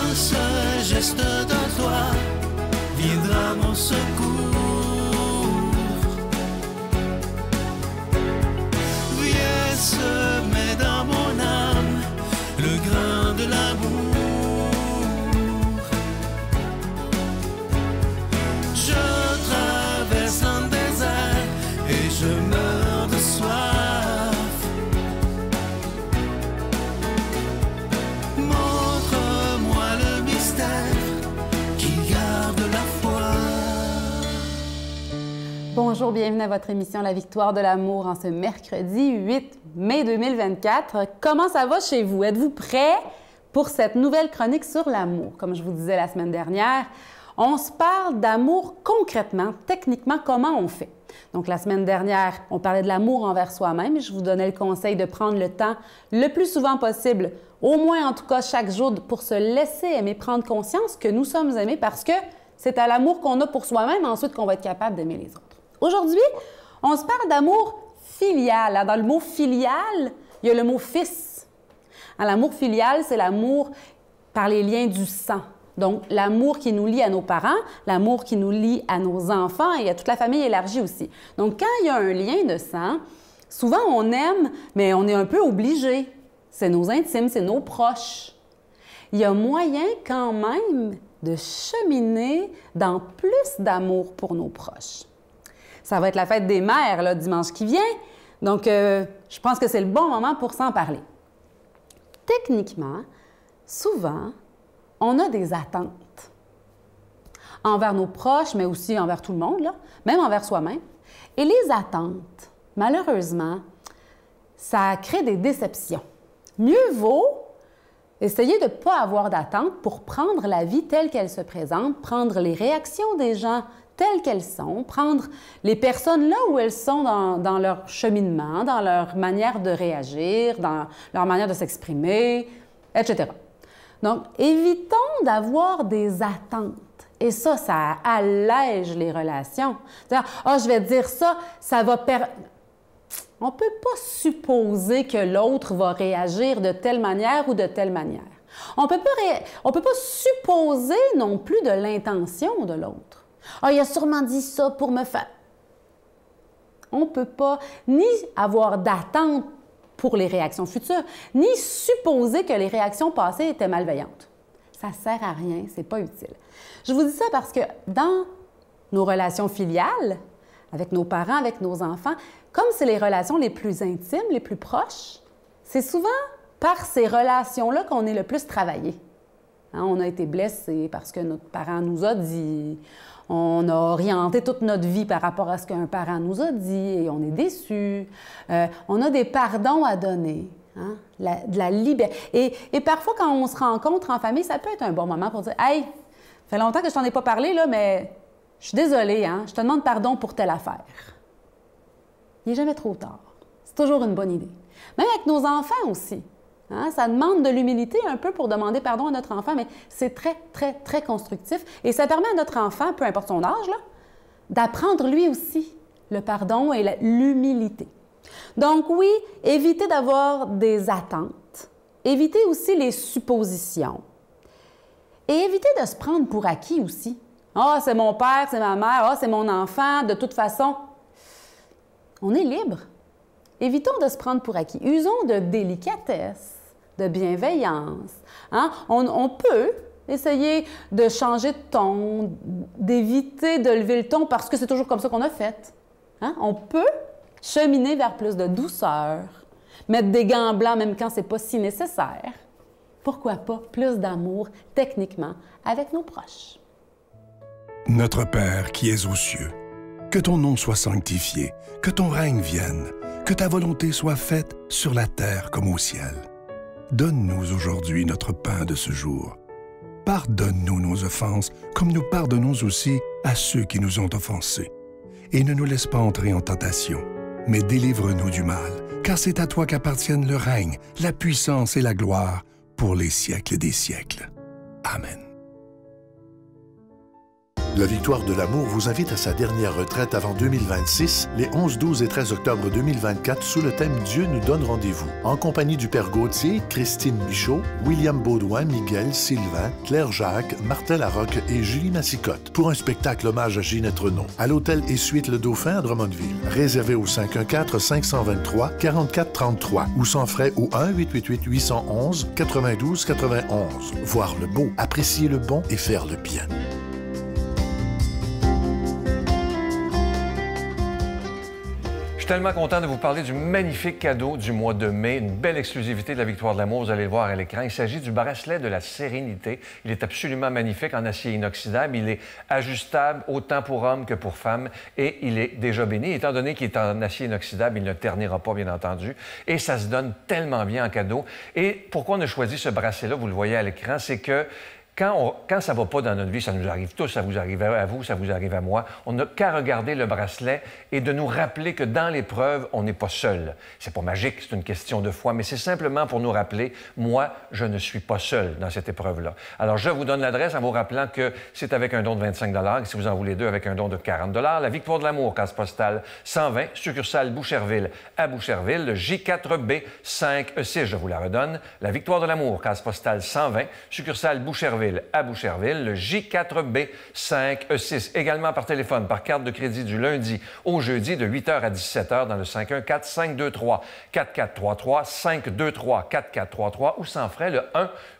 d'un seul geste de toi viendra mon secours. Viens semer dans mon âme le grain de l'amour. Je traverse un désert et je meurs de soif. Montre-moi le mystère qui garde la foi. Bonjour, bienvenue à votre émission La Victoire de l'amour en ce mercredi 8 mai 2024. Comment ça va chez vous? Êtes-vous prêts pour cette nouvelle chronique sur l'amour? Comme je vous disais la semaine dernière, on se parle d'amour concrètement, techniquement, comment on fait. Donc, la semaine dernière, on parlait de l'amour envers soi-même. Je vous donnais le conseil de prendre le temps le plus souvent possible, au moins en tout cas chaque jour, pour se laisser aimer, prendre conscience que nous sommes aimés parce que c'est à l'amour qu'on a pour soi-même ensuite qu'on va être capable d'aimer les autres. Aujourd'hui, on se parle d'amour filial. Dans le mot filial, il y a le mot fils. L'amour filial, c'est l'amour par les liens du sang. Donc, l'amour qui nous lie à nos parents, l'amour qui nous lie à nos enfants et à toute la famille élargie aussi. Donc, quand il y a un lien de sang, souvent on aime, mais on est un peu obligé. C'est nos intimes, c'est nos proches. Il y a moyen quand même de cheminer dans plus d'amour pour nos proches. Ça va être la fête des mères, là, dimanche qui vient. Donc, je pense que c'est le bon moment pour s'en parler. Techniquement, souvent, on a des attentes envers nos proches, mais aussi envers tout le monde, là, même envers soi-même. Et les attentes, malheureusement, ça crée des déceptions. Mieux vaut essayer de ne pas avoir d'attentes pour prendre la vie telle qu'elle se présente, prendre les réactions des gens telles qu'elles sont, prendre les personnes là où elles sont dans leur cheminement, dans leur manière de réagir, dans leur manière de s'exprimer, etc. Donc, évitons d'avoir des attentes. Et ça allège les relations. C'est-à-dire, je vais te dire ça, ça va On ne peut pas supposer que l'autre va réagir de telle manière ou de telle manière. On ne peut pas supposer non plus de l'intention de l'autre. Il a sûrement dit ça pour me faire... On ne peut pas ni avoir d'attente pour les réactions futures, ni supposer que les réactions passées étaient malveillantes. Ça ne sert à rien, ce n'est pas utile. Je vous dis ça parce que dans nos relations filiales, avec nos parents, avec nos enfants, comme c'est les relations les plus intimes, les plus proches, c'est souvent par ces relations-là qu'on est le plus travaillé. On a été blessé parce que notre parent nous a dit, on a orienté toute notre vie par rapport à ce qu'un parent nous a dit et on est déçu. On a des pardons à donner, de la liberté. Et parfois, quand on se rencontre en famille, ça peut être un bon moment pour dire « Hey, ça fait longtemps que je t'en ai pas parlé, là, mais je suis désolée, je te demande pardon pour telle affaire. » Il n'est jamais trop tard. C'est toujours une bonne idée. Même avec nos enfants aussi. Ça demande de l'humilité un peu pour demander pardon à notre enfant, mais c'est très, très, très constructif. Et ça permet à notre enfant, peu importe son âge, d'apprendre lui aussi le pardon et l'humilité. Donc oui, évitez d'avoir des attentes. Évitez aussi les suppositions. Et évitez de se prendre pour acquis aussi. « c'est mon père, c'est ma mère, c'est mon enfant, de toute façon. » On est libre. Évitons de se prendre pour acquis. Usons de délicatesse, de bienveillance. On peut essayer de changer de ton, d'éviter de lever le ton parce que c'est toujours comme ça qu'on a fait. On peut cheminer vers plus de douceur, mettre des gants blancs même quand ce n'est pas si nécessaire. Pourquoi pas plus d'amour, techniquement, avec nos proches. Notre Père qui es aux cieux, que ton nom soit sanctifié, que ton règne vienne, que ta volonté soit faite sur la terre comme au ciel. Donne-nous aujourd'hui notre pain de ce jour. Pardonne-nous nos offenses, comme nous pardonnons aussi à ceux qui nous ont offensés. Et ne nous laisse pas entrer en tentation, mais délivre-nous du mal, car c'est à toi qu'appartiennent le règne, la puissance et la gloire pour les siècles des siècles. Amen. La Victoire de l'amour vous invite à sa dernière retraite avant 2026, les 11, 12 et 13 octobre 2024, sous le thème « Dieu nous donne rendez-vous ». En compagnie du Père Gauthier, Christine Michaud, William Baudouin, Miguel, Sylvain, Claire Jacques, Martin Larocque et Julie Massicotte, pour un spectacle hommage à Ginette Renaud, à l'hôtel et suite Le Dauphin à Drummondville. Réservé au 514-523-4433 ou sans frais au 1-888-811-92-91. Voir le beau, apprécier le bon et faire le bien. Je suis tellement content de vous parler du magnifique cadeau du mois de mai, une belle exclusivité de la Victoire de l'amour, vous allez le voir à l'écran. Il s'agit du bracelet de la sérénité. Il est absolument magnifique en acier inoxydable. Il est ajustable autant pour hommes que pour femmes et il est déjà béni. Étant donné qu'il est en acier inoxydable, il ne ternira pas, bien entendu. Et ça se donne tellement bien en cadeau. Et pourquoi on a choisi ce bracelet-là, vous le voyez à l'écran, c'est que quand ça ne va pas dans notre vie, ça nous arrive tous, ça vous arrive à vous, ça vous arrive à moi, on n'a qu'à regarder le bracelet et de nous rappeler que dans l'épreuve, on n'est pas seul. C'est pas magique, c'est une question de foi, mais c'est simplement pour nous rappeler, moi, je ne suis pas seul dans cette épreuve-là. Alors, je vous donne l'adresse en vous rappelant que c'est avec un don de 25 et si vous en voulez deux, avec un don de 40 La Victoire de l'amour, case postale 120, succursale Boucherville à Boucherville, le J4B 5E6, je vous la redonne. La Victoire de l'amour, case postale 120, succursale Boucherville à Boucherville, le J4B 5E6. Également par téléphone, par carte de crédit du lundi au jeudi de 8h à 17h dans le 514-523-4433, 523-4433 ou sans frais le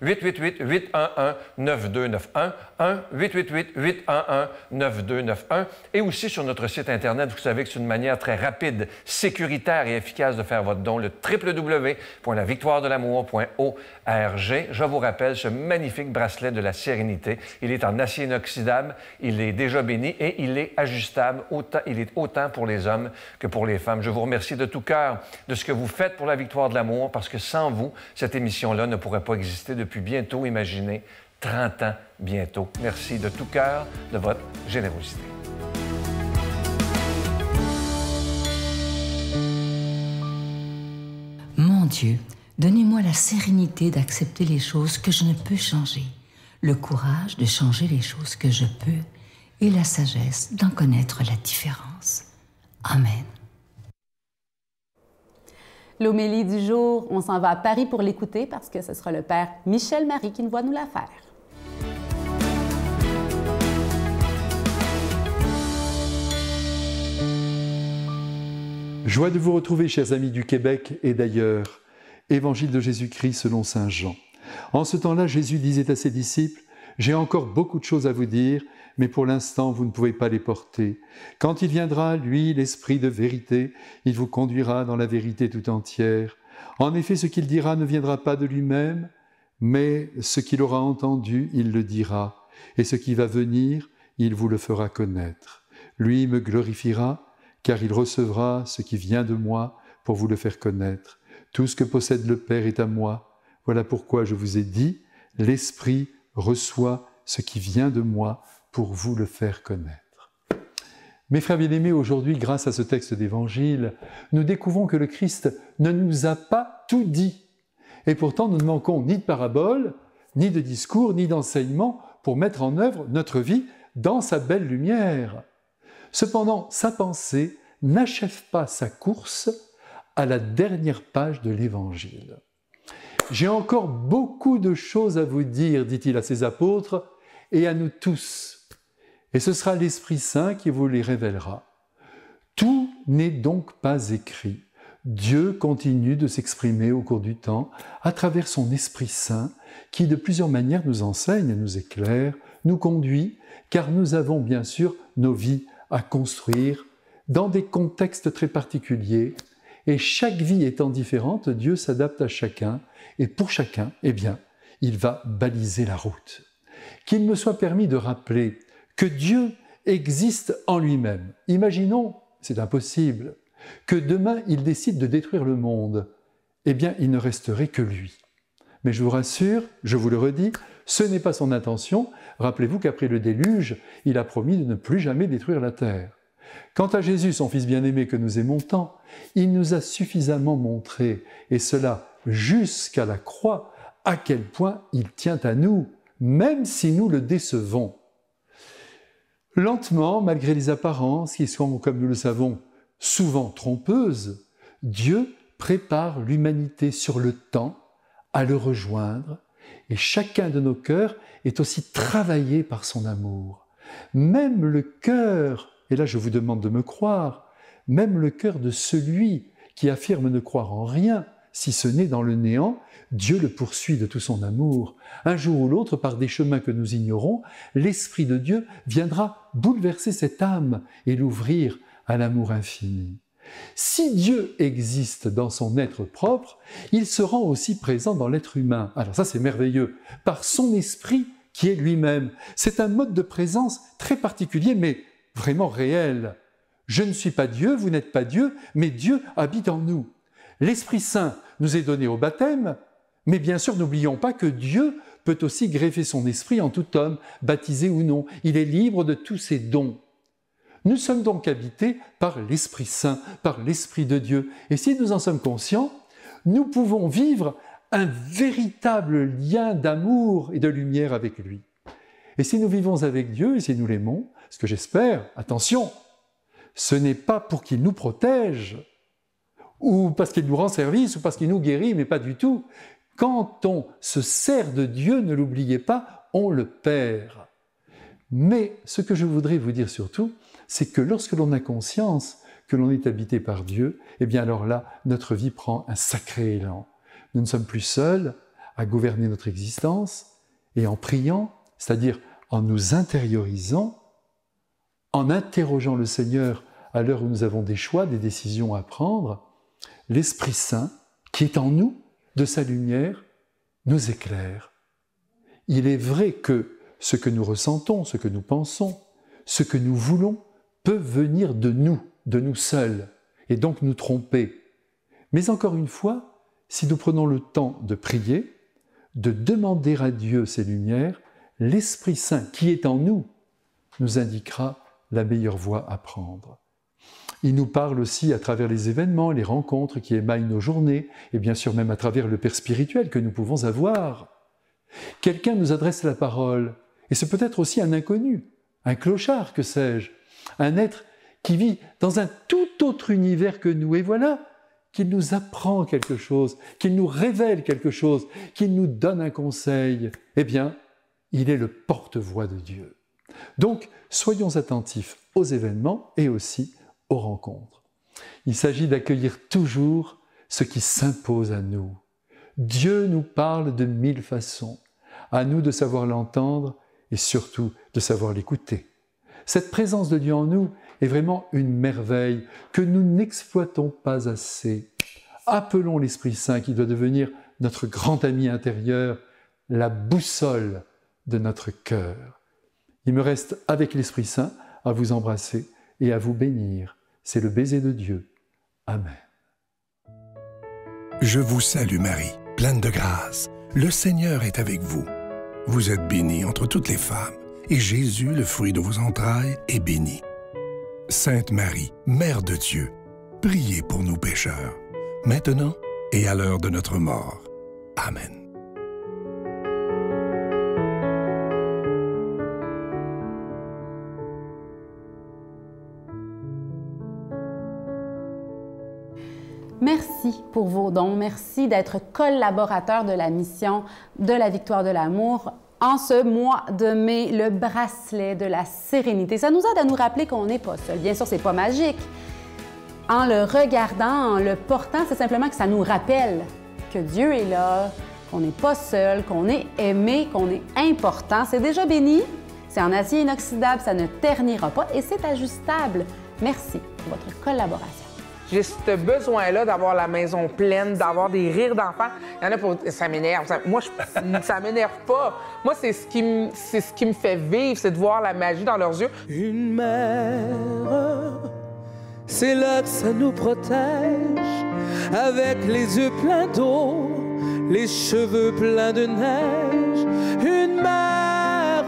1-888-811-9291, 1-888-811-9291 et aussi sur notre site Internet, vous savez que c'est une manière très rapide, sécuritaire et efficace de faire votre don, le www.lavictoiredelamour.org. Je vous rappelle ce magnifique bracelet de la sérénité. Il est en acier inoxydable, il est déjà béni et il est ajustable. Il est autant pour les hommes que pour les femmes. Je vous remercie de tout cœur de ce que vous faites pour la Victoire de l'amour parce que sans vous, cette émission-là ne pourrait pas exister depuis bientôt, imaginez, 30 ans bientôt. Merci de tout cœur de votre générosité. Mon Dieu, donnez-moi la sérénité d'accepter les choses que je ne peux changer, le courage de changer les choses que je peux et la sagesse d'en connaître la différence. Amen. L'homélie du jour, on s'en va à Paris pour l'écouter parce que ce sera le Père Michel Marie qui va nous la faire. Joie de vous retrouver, chers amis du Québec et d'ailleurs. Évangile de Jésus-Christ selon saint Jean. En ce temps-là, Jésus disait à ses disciples, « J'ai encore beaucoup de choses à vous dire, mais pour l'instant, vous ne pouvez pas les porter. Quand il viendra, lui, l'Esprit de vérité, il vous conduira dans la vérité tout entière. En effet, ce qu'il dira ne viendra pas de lui-même, mais ce qu'il aura entendu, il le dira. Et ce qui va venir, il vous le fera connaître. Lui me glorifiera, car il recevra ce qui vient de moi pour vous le faire connaître. Tout ce que possède le Père est à moi. Voilà pourquoi je vous ai dit, l'Esprit reçoit ce qui vient de moi pour vous le faire connaître. » Mes frères bien-aimés, aujourd'hui, grâce à ce texte d'Évangile, nous découvrons que le Christ ne nous a pas tout dit. Et pourtant, nous ne manquons ni de paraboles, ni de discours, ni d'enseignements pour mettre en œuvre notre vie dans sa belle lumière. Cependant, sa pensée n'achève pas sa course à la dernière page de l'Évangile. « J'ai encore beaucoup de choses à vous dire, dit-il à ses apôtres, et à nous tous. Et ce sera l'Esprit Saint qui vous les révélera. Tout n'est donc pas écrit. Dieu continue de s'exprimer au cours du temps à travers son Esprit Saint qui de plusieurs manières nous enseigne, nous éclaire, nous conduit, car nous avons bien sûr nos vies à construire dans des contextes très particuliers. Et chaque vie étant différente, Dieu s'adapte à chacun et pour chacun, eh bien, il va baliser la route. Qu'il me soit permis de rappeler que Dieu existe en lui-même. Imaginons, c'est impossible, que demain il décide de détruire le monde. Eh bien, il ne resterait que lui. Mais je vous rassure, je vous le redis, ce n'est pas son intention. Rappelez-vous qu'après le déluge, il a promis de ne plus jamais détruire la terre. Quant à Jésus, son Fils bien-aimé que nous aimons tant, il nous a suffisamment montré, et cela jusqu'à la croix, à quel point il tient à nous, même si nous le décevons. Lentement, malgré les apparences qui sont, comme nous le savons, souvent trompeuses, Dieu prépare l'humanité sur le temps à le rejoindre, et chacun de nos cœurs est aussi travaillé par son amour. Même le cœur, et là je vous demande de me croire, même le cœur de celui qui affirme ne croire en rien, si ce n'est dans le néant, Dieu le poursuit de tout son amour. Un jour ou l'autre, par des chemins que nous ignorons, l'Esprit de Dieu viendra bouleverser cette âme et l'ouvrir à l'amour infini. Si Dieu existe dans son être propre, il se rend aussi présent dans l'être humain. Alors ça c'est merveilleux, par son esprit qui est lui-même. C'est un mode de présence très particulier, mais vraiment réel. Je ne suis pas Dieu, vous n'êtes pas Dieu, mais Dieu habite en nous. L'Esprit Saint nous est donné au baptême, mais bien sûr n'oublions pas que Dieu peut aussi greffer son esprit en tout homme, baptisé ou non. Il est libre de tous ses dons. Nous sommes donc habités par l'Esprit Saint, par l'Esprit de Dieu. Et si nous en sommes conscients, nous pouvons vivre un véritable lien d'amour et de lumière avec lui. Et si nous vivons avec Dieu et si nous l'aimons, ce que j'espère, attention, ce n'est pas pour qu'il nous protège, ou parce qu'il nous rend service, ou parce qu'il nous guérit, mais pas du tout. Quand on se sert de Dieu, ne l'oubliez pas, on le perd. Mais ce que je voudrais vous dire surtout, c'est que lorsque l'on a conscience que l'on est habité par Dieu, eh bien alors là, notre vie prend un sacré élan. Nous ne sommes plus seuls à gouverner notre existence, et en priant, c'est-à-dire en nous intériorisant, en interrogeant le Seigneur à l'heure où nous avons des choix, des décisions à prendre, l'Esprit Saint, qui est en nous, de sa lumière, nous éclaire. Il est vrai que ce que nous ressentons, ce que nous pensons, ce que nous voulons, peut venir de nous seuls, et donc nous tromper. Mais encore une fois, si nous prenons le temps de prier, de demander à Dieu ses lumières, l'Esprit Saint qui est en nous nous indiquera la meilleure voie à prendre. Il nous parle aussi à travers les événements, les rencontres qui émaillent nos journées, et bien sûr même à travers le Père spirituel que nous pouvons avoir. Quelqu'un nous adresse la parole, et c'est peut-être aussi un inconnu, un clochard, que sais-je, un être qui vit dans un tout autre univers que nous, et voilà qu'il nous apprend quelque chose, qu'il nous révèle quelque chose, qu'il nous donne un conseil. Eh bien, il est le porte-voix de Dieu. Donc, soyons attentifs aux événements et aussi aux rencontres. Il s'agit d'accueillir toujours ce qui s'impose à nous. Dieu nous parle de 1000 façons. À nous de savoir l'entendre et surtout de savoir l'écouter. Cette présence de Dieu en nous est vraiment une merveille que nous n'exploitons pas assez. Appelons l'Esprit Saint qui doit devenir notre grand ami intérieur, la boussole de notre cœur. Il me reste avec l'Esprit Saint à vous embrasser et à vous bénir. C'est le baiser de Dieu. Amen. Je vous salue Marie, pleine de grâce. Le Seigneur est avec vous. Vous êtes bénie entre toutes les femmes, et Jésus, le fruit de vos entrailles, est béni. Sainte Marie, Mère de Dieu, priez pour nous pécheurs, maintenant et à l'heure de notre mort. Amen. Merci pour vos dons. Merci d'être collaborateur de la mission de la Victoire de l'amour. En ce mois de mai, le bracelet de la sérénité, ça nous aide à nous rappeler qu'on n'est pas seul. Bien sûr, c'est pas magique. En le regardant, en le portant, c'est simplement que ça nous rappelle que Dieu est là, qu'on n'est pas seul, qu'on est aimé, qu'on est important. C'est déjà béni. C'est en acier inoxydable, ça ne ternira pas et c'est ajustable. Merci pour votre collaboration. J'ai ce besoin-là d'avoir la maison pleine, d'avoir des rires d'enfants. Il y en a pour... Ça m'énerve. Moi, ça m'énerve pas. Moi, c'est ce qui me fait vivre, c'est de voir la magie dans leurs yeux. Une mère, c'est là que ça nous protège, avec les yeux pleins d'eau, les cheveux pleins de neige. Une mère,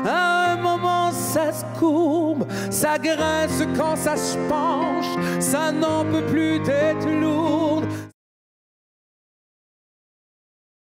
à un moment, ça se courbe, ça grince quand ça se penche, ça n'en peut plus d'être lourde.